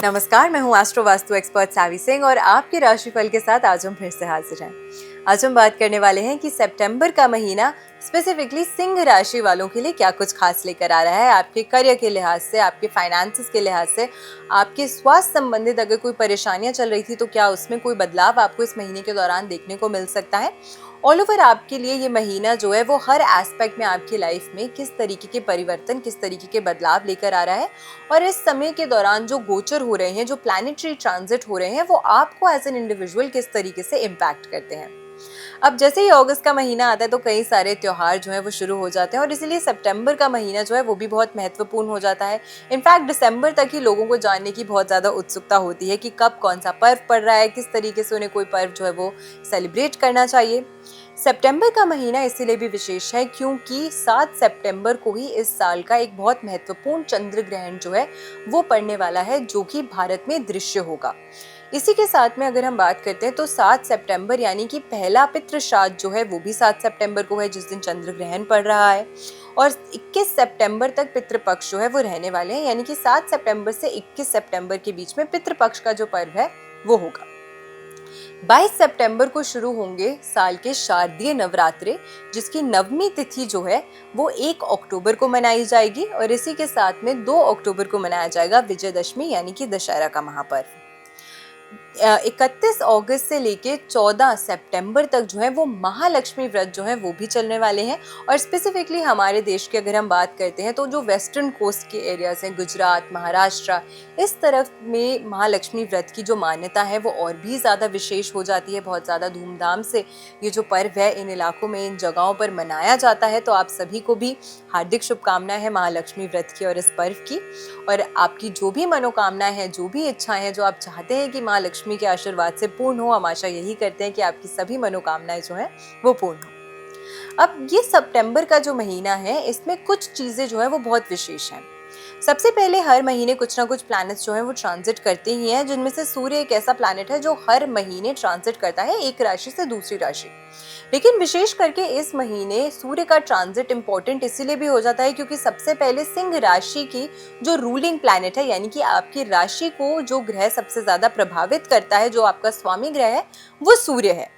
नमस्कार, मैं हूँ एस्ट्रो वास्तु एक्सपर्ट सावी सिंह और आपके राशिफल के साथ आज हम फिर से हाजिर हैं। आज हम बात करने वाले हैं कि सितंबर का महीना स्पेसिफिकली सिंह राशि वालों के लिए क्या कुछ खास लेकर आ रहा है। आपके करियर के लिहाज से, आपके फाइनेंसेस के लिहाज से, आपके स्वास्थ्य संबंधित अगर कोई परेशानियां चल रही थी तो क्या उसमें कोई बदलाव आपको इस महीने के दौरान देखने को मिल सकता है। ऑल ओवर आपके लिए ये महीना जो है वो हर एस्पेक्ट में आपकी लाइफ में किस तरीके के परिवर्तन, किस तरीके के बदलाव लेकर आ रहा है और इस समय के दौरान जो गोचर हो रहे हैं, जो प्लैनेटरी ट्रांजिट हो रहे हैं, वो आपको एज एन इंडिविजुअल किस तरीके से इम्पैक्ट करते हैं। अब जैसे ही अगस्त का महीना आता है तो कई सारे त्योहार जो है वो शुरू हो जाते हैं और इसीलिए सितंबर का महीना जो है वो भी बहुत महत्वपूर्ण हो जाता है। इनफैक्ट दिसंबर तक ही लोगों को जानने की बहुत ज़्यादा उत्सुकता होती है कि कब कौन सा पर्व पड़ रहा है, किस तरीके से उन्हें कोई पर्व जो है वो सेलिब्रेट करना चाहिए। सितंबर का महीना इसीलिए भी विशेष है क्योंकि 7 सितंबर को ही इस साल का एक बहुत महत्वपूर्ण चंद्र ग्रहण जो है वो पड़ने वाला है, जो कि भारत में दृश्य होगा। इसी के साथ में अगर हम बात करते हैं तो 7 सितंबर यानी कि पहला पितृ श्राद्ध जो है वो भी 7 सितंबर को है, जिस दिन चंद्र ग्रहण पड़ रहा है। और 21 सितंबर तक पितृपक्ष जो है वो रहने वाले हैं, यानी कि 7 सितंबर से 21 सितंबर के बीच में पितृपक्ष का जो पर्व है वो होगा। 22 सितंबर को शुरू होंगे साल के शारदीय नवरात्रे, जिसकी नवमी तिथि जो है वो 1 अक्टूबर को मनाई जाएगी और इसी के साथ में 2 अक्टूबर को मनाया जाएगा विजयदशमी यानी कि दशहरा का महापर्व। 31 अगस्त से लेके 14 सितंबर तक जो है वो महालक्ष्मी व्रत जो है वो भी चलने वाले हैं। और स्पेसिफिकली हमारे देश की अगर हम बात करते हैं तो जो वेस्टर्न कोस्ट के एरियाज हैं, गुजरात, महाराष्ट्र, इस तरफ में महालक्ष्मी व्रत की जो मान्यता है वो और भी ज़्यादा विशेष हो जाती है। बहुत ज़्यादा धूमधाम से ये जो पर्व है इन इलाकों में, इन जगहों पर मनाया जाता है। तो आप सभी को भी हार्दिक शुभकामनाएं हैं महालक्ष्मी व्रत की और इस पर्व की। और आपकी जो भी मनोकामनाएं हैं, जो भी इच्छाएं हैं, जो आप चाहते हैं कि माँ लक्ष्मी के आशीर्वाद से पूर्ण हो, हम आशा यही करते हैं कि आपकी सभी मनोकामनाएं जो हैं वो पूर्ण हो। अब ये सितंबर का जो महीना है इसमें कुछ चीजें जो है वो बहुत विशेष हैं। सबसे पहले हर महीने कुछ ना कुछ प्लैनेट्स जो है वो ट्रांजिट करते ही हैं, जिनमें से सूर्य एक ऐसा प्लैनेट है जो हर महीने ट्रांजिट करता है एक राशि से दूसरी राशि। लेकिन विशेष करके इस महीने सूर्य का ट्रांजिट इंपॉर्टेंट इसीलिए भी हो जाता है क्योंकि सबसे पहले सिंह राशि की जो रूलिंग प्लैनेट है, यानी कि आपकी राशि को जो ग्रह सबसे ज्यादा प्रभावित करता है, जो आपका स्वामी ग्रह है, वो सूर्य है।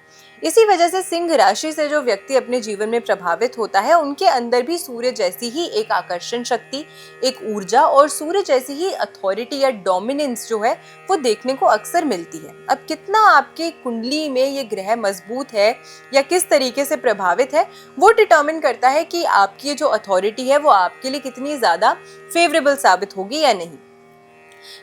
इसी वजह से सिंह राशि से जो व्यक्ति अपने जीवन में प्रभावित होता है, उनके अंदर भी सूर्य जैसी ही एक आकर्षण शक्ति, एक ऊर्जा और सूर्य जैसी ही अथॉरिटी या डोमिनेंस जो है वो देखने को अक्सर मिलती है। अब कितना आपके कुंडली में ये ग्रह मजबूत है या किस तरीके से प्रभावित है, वो डिटर्मिन करता है कि आपकी जो अथॉरिटी है वो आपके लिए कितनी ज्यादा फेवरेबल साबित होगी या नहीं।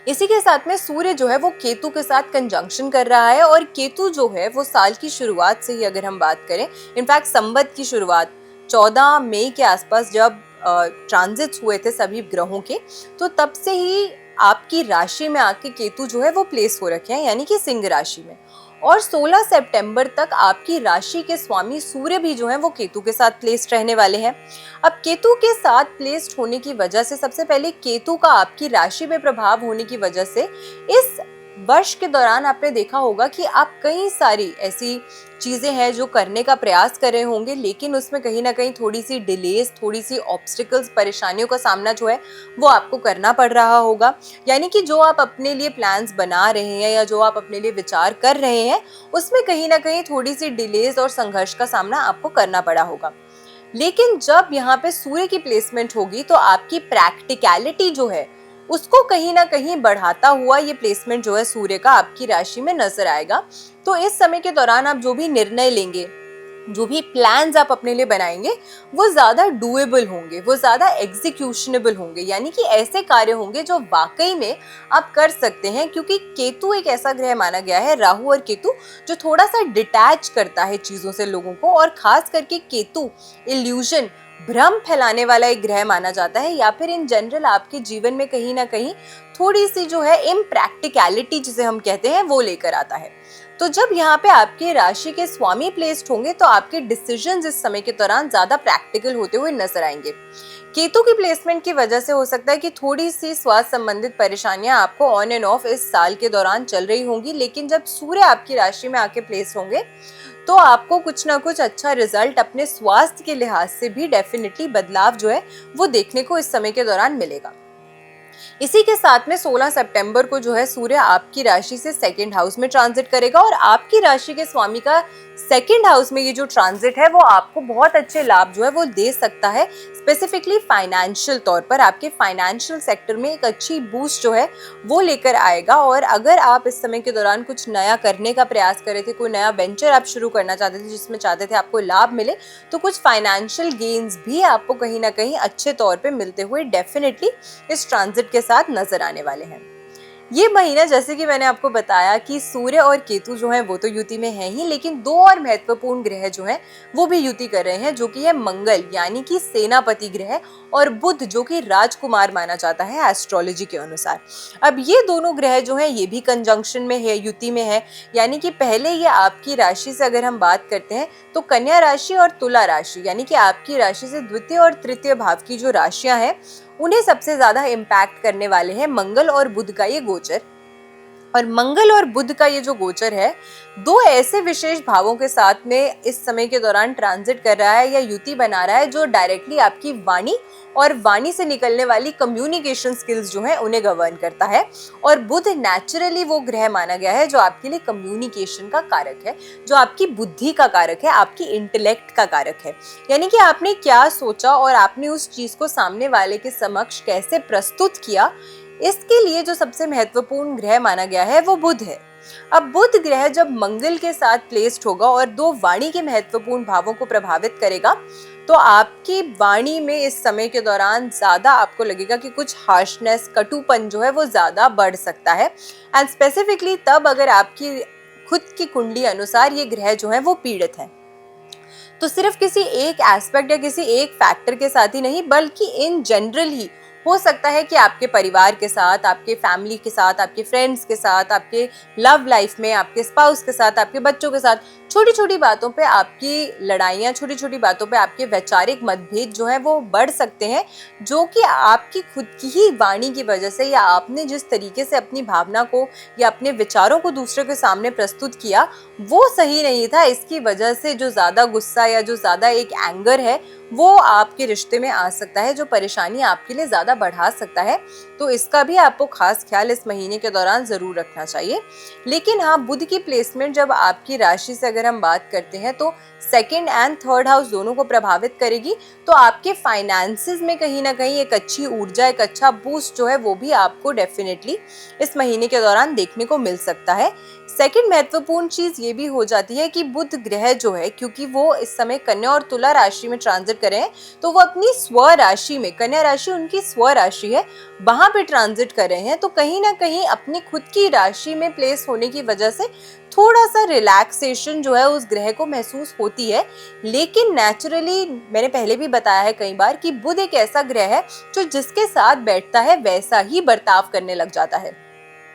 इसी के साथ में सूर्य जो है वो केतु के साथ कंजंक्शन कर रहा है और केतु जो है वो साल की शुरुआत से ही अगर हम बात करें, इनफैक्ट संवत की शुरुआत 14 मई के आसपास जब ट्रांजिट्स हुए थे सभी ग्रहों के, तो तब से ही आपकी राशि में आके केतु जो है वो प्लेस हो रखे हैं, यानी कि सिंह राशि में। और 16 सितंबर तक आपकी राशि के स्वामी सूर्य भी जो है वो केतु के साथ प्लेस्ड रहने वाले हैं। अब केतु के साथ प्लेस्ड होने की वजह से, सबसे पहले केतु का आपकी राशि में प्रभाव होने की वजह से इस वर्ष के दौरान आपने देखा होगा कि आप कई सारी ऐसी चीजें हैं जो करने का प्रयास कर रहे होंगे, लेकिन उसमें कहीं ना कहीं थोड़ी सी डिलेज, थोड़ी सी ऑब्स्टिकल्स, परेशानियों का सामना जो है वो आपको करना पड़ रहा होगा। यानी कि जो आप अपने लिए प्लान्स बना रहे हैं या जो आप अपने लिए विचार कर रहे हैं, उसमें कहीं ना कहीं थोड़ी सी डिलेज और संघर्ष का सामना आपको करना पड़ा होगा। लेकिन जब यहाँ पे सूर्य की प्लेसमेंट होगी तो आपकी प्रैक्टिकलिटी जो है उसको कहीं ना कहीं बढ़ाता हुआ ये प्लेसमेंट जो है सूर्य का आपकी राशि में नजर आएगा। तो इस समय के दौरान आप जो भी निर्णय लेंगे, जो भी प्लान्स आप अपने लिए बनाएंगे, वो ज्यादा डूएबल होंगे, वो ज्यादा एग्जीक्यूशनेबल होंगे, यानी कि ऐसे कार्य होंगे जो वाकई में आप कर सकते हैं। क्योंकि केतु एक ऐसा ग्रह माना गया है, राहु और केतु, जो थोड़ा सा डिटैच करता है चीजों से लोगों को, और खास करके केतु इल्यूजन, भ्रम फैलाने वाला एक ग्रह माना जाता है, या फिर इन जनरल आपके जीवन में कहीं ना कहीं थोड़ी सी जो है इम्प्रैक्टिकलिटी जिसे हम कहते हैं वो लेकर आता है। तो जब यहाँ पे आपके राशि के स्वामी प्लेस्ड होंगे तो आपके डिसीजंस इस समय के दौरान ज्यादा प्रैक्टिकल होते हुए नजर आएंगे। केतु की प्लेसमेंट की वजह से हो सकता है कि थोड़ी सी स्वास्थ्य संबंधित परेशानियां आपको ऑन एंड ऑफ इस साल के दौरान चल रही होंगी, लेकिन जब सूर्य आपकी राशि में आके प्लेस होंगे तो आपको कुछ ना कुछ अच्छा रिजल्ट अपने स्वास्थ्य के लिहाज से भी डेफिनेटली बदलाव जो है वो देखने को इस समय के दौरान मिलेगा। इसी के साथ में 16 सितंबर को जो है सूर्य आपकी राशि से सेकंड हाउस में ट्रांजिट करेगा और आपकी राशि के स्वामी का सेकंड हाउस में ये जो ट्रांजिट है वो आपको बहुत अच्छे लाभ जो है वो दे सकता है। स्पेसिफिकली फाइनेंशियल तौर पर आपके फाइनेंशियल सेक्टर में एक अच्छी बूस्ट जो है वो लेकर आएगा। और अगर आप इस समय के दौरान कुछ नया करने का प्रयास कर रहे थे, कोई नया वेंचर आप शुरू करना चाहते थे जिसमें चाहते थे आपको लाभ मिले, तो कुछ फाइनेंशियल गेन्स भी आपको कहीं ना कहीं अच्छे तौर पे मिलते हुए डेफिनेटली इस ट्रांजिट के साथ नजर आने वाले हैं। ये महीना जैसे कि मैंने आपको बताया कि सूर्य और केतु जो हैं वो तो युति में है ही, लेकिन दो और महत्वपूर्ण ग्रह जो हैं वो भी युति कर रहे हैं, जो कि है मंगल यानी कि सेनापति ग्रह और बुध जो कि राजकुमार माना जाता है एस्ट्रोलॉजी के अनुसार। अब ये दोनों ग्रह जो हैं ये भी कंजंक्शन में है, युति में है, यानी कि पहले ये आपकी राशि से अगर हम बात करते हैं तो कन्या राशि और तुला राशि यानी कि आपकी राशि से द्वितीय और तृतीय भाव की जो राशियां हैं उन्हें सबसे ज्यादा इम्पैक्ट करने वाले हैं मंगल और बुध का ये गोचर। और मंगल और बुध का ये जो गोचर है दो ऐसे विशेष भावों के साथ में इस समय के दौरान ट्रांजिट कर रहा है या युति बना रहा है जो डायरेक्टली आपकी वाणी और वाणी से निकलने वाली कम्युनिकेशन स्किल्स जो है उन्हें गवर्न करता है। और बुध नेचुरली वो ग्रह माना गया है जो आपके लिए कम्युनिकेशन का कारक है, जो आपकी बुद्धि का कारक है, आपकी इंटेलेक्ट का कारक है, यानी कि आपने क्या सोचा और आपने उस चीज को सामने वाले के समक्ष कैसे प्रस्तुत किया, इसके लिए जो सबसे महत्वपूर्ण ग्रह माना गया है वो बुध है। अब बुध ग्रह जब मंगल के साथ प्लेस्ड होगा और दो वाणी के महत्वपूर्ण भावों को प्रभावित करेगा तो आपकी वाणी में इस समय के दौरान ज्यादा आपको लगेगा कि कुछ हार्शनेस, कटुपन जो है वो ज्यादा बढ़ सकता है। एंड स्पेसिफिकली तब अगर आपकी खुद की कुंडली अनुसार ये ग्रह जो है वो पीड़ित है, तो सिर्फ किसी एक एस्पेक्ट या किसी एक फैक्टर के साथ ही नहीं बल्कि इन जनरल ही हो सकता है कि आपके परिवार के साथ, आपके फैमिली के साथ, आपके फ्रेंड्स के साथ, आपके लव लाइफ में, आपके स्पाउस के साथ, आपके बच्चों के साथ छोटी छोटी बातों पे आपकी लड़ाइयाँ, छोटी छोटी बातों पे आपके वैचारिक मतभेद जो है वो बढ़ सकते हैं, जो कि आपकी खुद की ही वाणी की वजह से या आपने जिस तरीके से अपनी भावना को या अपने विचारों को दूसरे के सामने प्रस्तुत किया वो सही नहीं था। इसकी वजह से जो ज़्यादा गुस्सा या जो ज़्यादा एक एंगर है वो आपके रिश्ते में आ सकता है, जो परेशानी आपके लिए ज़्यादा बढ़ा सकता है। तो इसका भी आपको खास ख्याल इस महीने के दौरान ज़रूर रखना चाहिए। लेकिन हाँ, बुध की प्लेसमेंट जब आपकी राशि से अगर हम बात करते हैं तो सेकंड एंड थर्ड हाउस दोनों को प्रभावित करेगी, तो आपके फाइनेंसेस में कहीं ना कहीं एक अच्छी ऊर्जा, एक अच्छा बूस्ट जो है वो भी आपको डेफिनेटली इस महीने के दौरान देखने को मिल सकता है। सेकंड महत्वपूर्ण चीज ये भी हो जाती है कि बुध ग्रह जो है, क्योंकि वो इस समय कन्या और तुला राशि में ट्रांजिट कर रहे हैं, तो वो अपनी स्व राशि में, कन्या राशि उनकी स्व राशि है, वहां पे ट्रांजिट कर रहे हैं, तो कहीं ना कहीं अपनी खुद की राशि में प्लेस होने की वजह से थोड़ा सा रिलैक्सेशन जो है उस ग्रह को महसूस होती है। लेकिन नेचुरली मैंने पहले भी बताया है कई बार कि बुध एक ऐसा ग्रह है जो जिसके साथ बैठता है वैसा ही बर्ताव करने लग जाता है,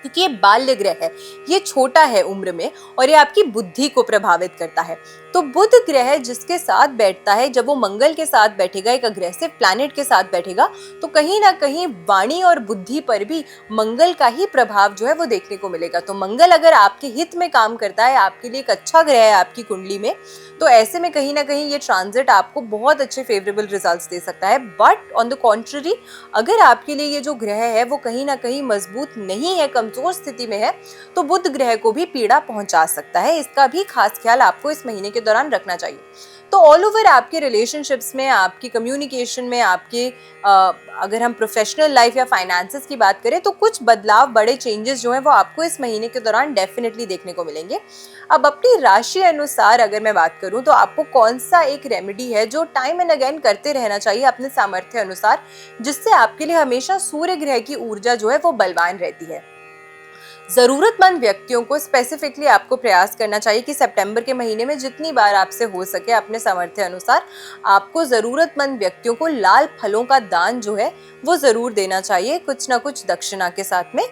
क्योंकि ये बाल्य ग्रह है, ये छोटा है उम्र में और ये आपकी बुद्धि को प्रभावित करता है। तो बुध ग्रह जिसके साथ बैठता है, जब वो मंगल के साथ बैठेगा, एक अग्रेसिव प्लैनेट के साथ बैठेगा, तो कहीं ना कहीं वाणी और बुद्धि पर भी मंगल का ही प्रभाव जो है वो देखने को मिलेगा। तो मंगल अगर आपके हित में काम करता है, आपके लिए एक अच्छा ग्रह है आपकी कुंडली में, तो ऐसे में कहीं ना कहीं ये ट्रांजिट आपको बहुत अच्छे फेवरेबल रिजल्ट्स दे सकता है। बट ऑन द कॉन्ट्ररी, अगर आपके लिए ये जो ग्रह है वो कहीं ना कहीं मजबूत नहीं है, कमजोर स्थिति में है, तो बुध ग्रह को भी पीड़ा पहुंचा सकता है। इसका भी खास ख्याल आपको इस महीने के दौरान रखना चाहिए। तो ऑल ओवर आपके रिलेशनशिप्स में, आपकी कम्युनिकेशन में, आपके अगर हम प्रोफेशनल लाइफ या फाइनेंसेस की बात करें तो कुछ बदलाव, बड़े चेंजेस जो हैं वो आपको इस महीने के दौरान डेफिनेटली देखने को मिलेंगे। अब अपनी राशि अनुसार अगर मैं बात करूं तो आपको कौन सा एक रेमेडी है जो टाइम एंड अगेन करते रहना चाहिए अपने सामर्थ्य अनुसार, जिससे आपके लिए हमेशा सूर्य ग्रह की ऊर्जा जो है वो बलवान रहती है। जरूरतमंद व्यक्तियों को स्पेसिफिकली आपको प्रयास करना चाहिए कि सितंबर के महीने में जितनी बार आपसे हो सके अपने सामर्थ्य अनुसार आपको जरूरतमंद व्यक्तियों को लाल फलों का दान जो है वो जरूर देना चाहिए, कुछ ना कुछ दक्षिणा के साथ में।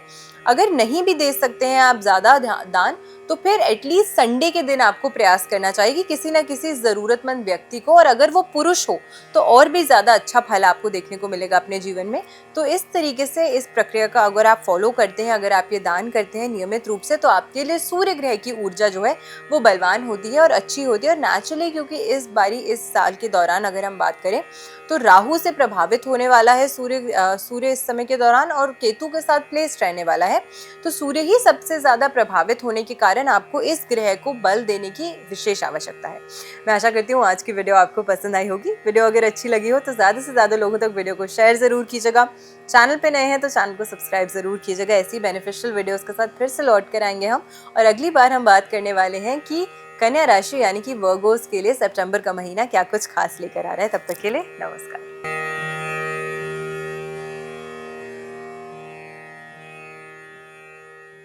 अगर नहीं भी दे सकते हैं आप ज्यादा दान, तो फिर एटलीस्ट संडे के दिन आपको प्रयास करना चाहिए कि किसी ना किसी ज़रूरतमंद व्यक्ति को, और अगर वो पुरुष हो तो और भी ज़्यादा अच्छा फल आपको देखने को मिलेगा अपने जीवन में। तो इस तरीके से इस प्रक्रिया का अगर आप फॉलो करते हैं, अगर आप ये दान करते हैं नियमित रूप से, तो आपके लिए सूर्य ग्रह की ऊर्जा जो है वो बलवान होती है और अच्छी होती है। और नेचुरली क्योंकि इस साल के दौरान अगर हम बात करें तो राहु से प्रभावित होने वाला है सूर्य इस समय के दौरान, और केतु के साथ प्लेस्ड रहने वाला है। तो सूर्य ही सबसे ज़्यादा प्रभावित होने के कारण आपको इस ग्रह को बल देने की विशेष आवश्यकता है। मैं आशा करती हूँ आज की वीडियो आपको पसंद आई होगी। वीडियो अगर अच्छी लगी हो तो ज़्यादा से ज़्यादा लोगों तक वीडियो को शेयर ज़रूर कीजिएगा। चैनल पे नए हैं तो चैनल को सब्सक्राइब ज़रूर कीजिएगा। ऐसी बेनिफिशियल वीडियोस के साथ फिर से लौट कर आएंगे हम, और अगली बार हम बात करने वाले हैं कि कन्या राशि यानी कि वर्गोस के लिए सितंबर का महीना क्या कुछ खास लेकर आ रहा है। तब तक के लिए नमस्कार।